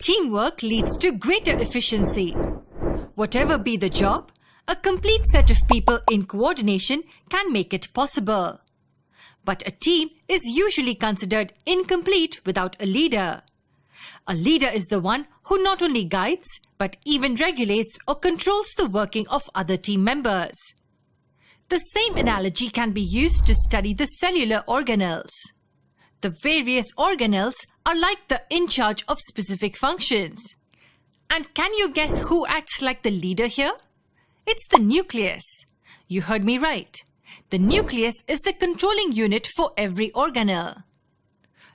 Teamwork leads to greater efficiency. Whatever be the job, a complete set of people in coordination can make it possible. But a team is usually considered incomplete without a leader. A leader is the one who not only guides, but even regulates or controls the working of other team members. The same analogy can be used to study the cellular organelles. The various organelles are like the in charge of specific functions. And can you guess who acts like the leader here? It's the nucleus. You heard me right. The nucleus is the controlling unit for every organelle.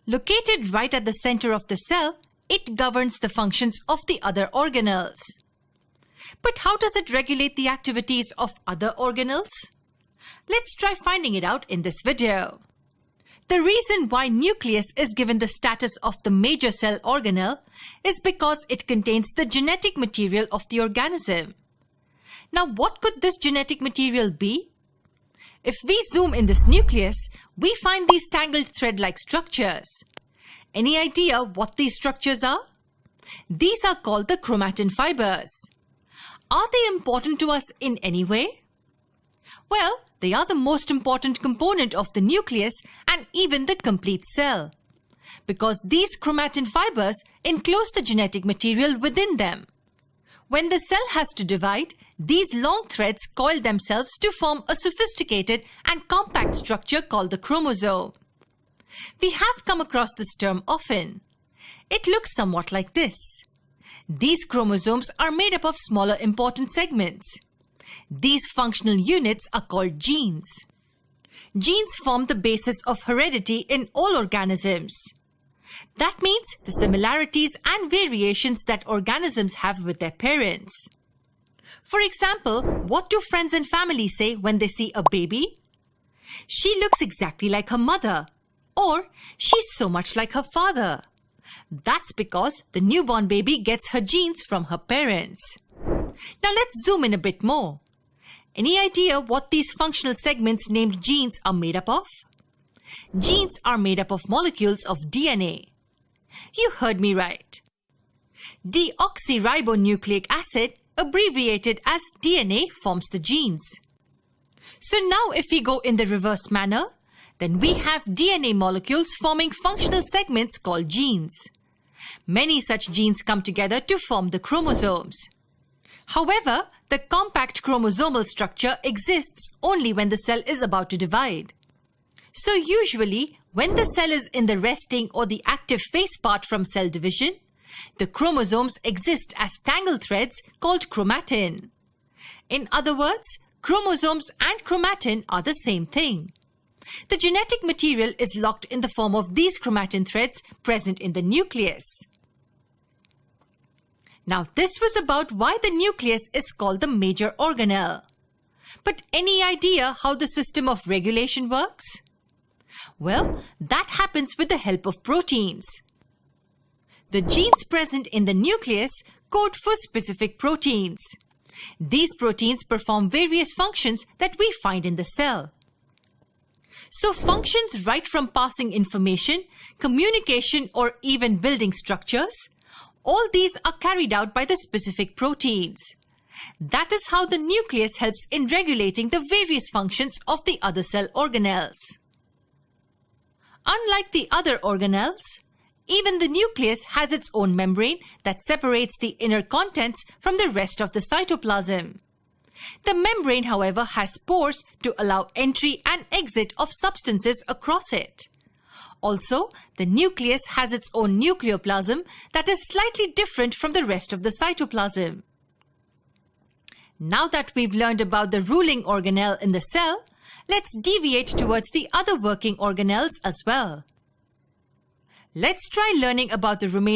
Located right at the center of the cell, it governs the functions of the other organelles. But how does it regulate the activities of other organelles? Let's try finding it out in this video. The reason why nucleus is given the status of the major cell organelle is because it contains the genetic material of the organism. Now, what could this genetic material be? If we zoom in this nucleus, we find these tangled thread-like structures. Any idea what these structures are? These are called the chromatin fibers. Are they important to us in any way? Well, they are the most important component of the nucleus and even the complete cell, because these chromatin fibers enclose the genetic material within them. When the cell has to divide, these long threads coil themselves to form a sophisticated and compact structure called the chromosome. We have come across this term often. It looks somewhat like this. These chromosomes are made up of smaller important segments. These functional units are called genes. Genes form the basis of heredity in all organisms. That means the similarities and variations that organisms have with their parents. For example, what do friends and family say when they see a baby? She looks exactly like her mother, or she's so much like her father. That's because the newborn baby gets her genes from her parents. Now let's zoom in a bit more. Any idea what these functional segments named genes are made up of? Genes are made up of molecules of DNA. You heard me right. Deoxyribonucleic acid, abbreviated as DNA, forms the genes. So now if we go in the reverse manner, then we have DNA molecules forming functional segments called genes. Many such genes come together to form the chromosomes. However, the compact chromosomal structure exists only when the cell is about to divide. So usually, when the cell is in the resting or the active phase part from cell division, the chromosomes exist as tangled threads called chromatin. In other words, chromosomes and chromatin are the same thing. The genetic material is locked in the form of these chromatin threads present in the nucleus. Now, this was about why the nucleus is called the major organelle. But any idea how the system of regulation works? Well, that happens with the help of proteins. The genes present in the nucleus code for specific proteins. These proteins perform various functions that we find in the cell. So functions right from passing information, communication, or even building structures, all these are carried out by the specific proteins. That is how the nucleus helps in regulating the various functions of the other cell organelles. Unlike the other organelles, even the nucleus has its own membrane that separates the inner contents from the rest of the cytoplasm. The membrane, however, has pores to allow entry and exit of substances across it. Also, the nucleus has its own nucleoplasm that is slightly different from the rest of the cytoplasm. Now that we've learned about the ruling organelle in the cell, let's deviate towards the other working organelles as well. Let's try learning about the remaining